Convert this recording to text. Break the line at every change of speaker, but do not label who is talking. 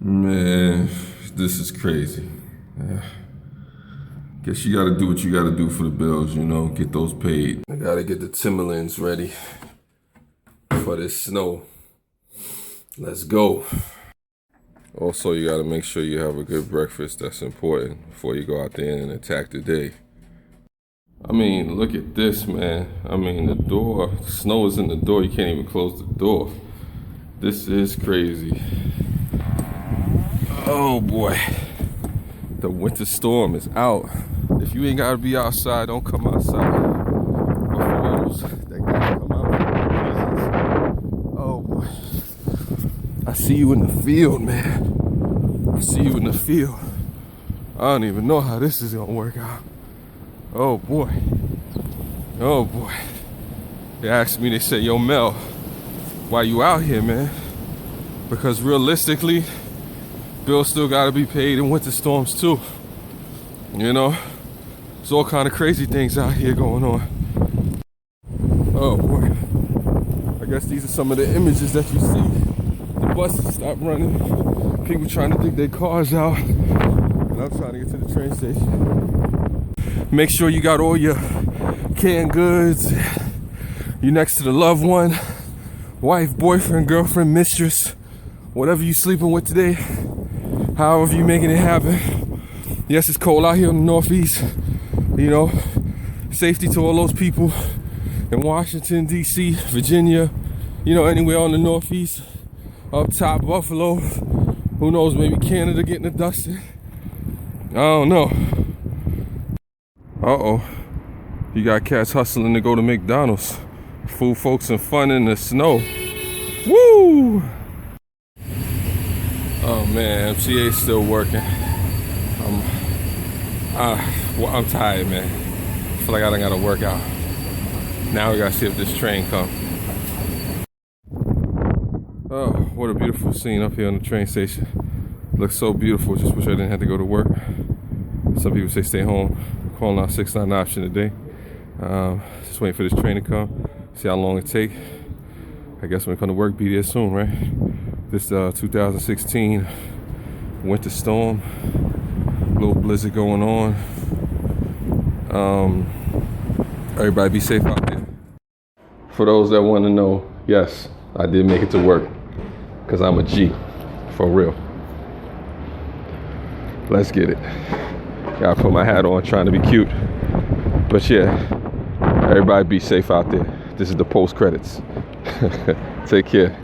Man, this is crazy. Guess you gotta do what you gotta do for the bills, get those paid. I gotta get the Timberlands ready for this snow. Let's go. Also, you gotta make sure you have a good breakfast. That's important before you go out there and attack the day. I mean, look at this, man. I mean, the door, the snow is in the door. You can't even close the door. This is crazy. Oh boy. The winter storm is out. If you ain't gotta be outside, don't come outside. For those that gotta come out, oh boy. I see you in the field, man. I see you in the field. I don't even know how this is gonna work out. Oh boy. Oh boy. They asked me, they said, yo, Mel, why you out here, man? Because realistically, bills still gotta be paid in winter storms too. There's all kind of crazy things out here going on. Oh boy. I guess these are some of the images that you see. The buses stop running. People trying to dig their cars out. And I'm trying to get to the train station. Make sure you got all your canned goods. You next to the loved one, wife, boyfriend, girlfriend, mistress, whatever you sleeping with today, however you making it happen. Yes, it's cold out here in the Northeast. Safety to all those people in Washington, D.C., Virginia, anywhere on the Northeast, up top, Buffalo, who knows, maybe Canada getting the dusting. I don't know. Uh-oh. You got cats hustling to go to McDonald's. Food, folks, and fun in the snow. Woo! Oh man, MCA's still working. I'm tired, man. I feel like I done gotta work out. Now we gotta see if this train comes. Oh, what a beautiful scene up here on the train station. Looks so beautiful. Just wish I didn't have to go to work. Some people say stay home. I'm calling out 6-9 option today. Just waiting for this train to come. See how long it take. I guess when it come to work, be there soon, right? This 2016 winter storm. Little blizzard going on. Everybody be safe out there. For those that want to know, yes, I did make it to work. Because I'm a G. For real. Let's get it. Gotta put my hat on trying to be cute. But yeah, everybody be safe out there. This is the post credits. Take care.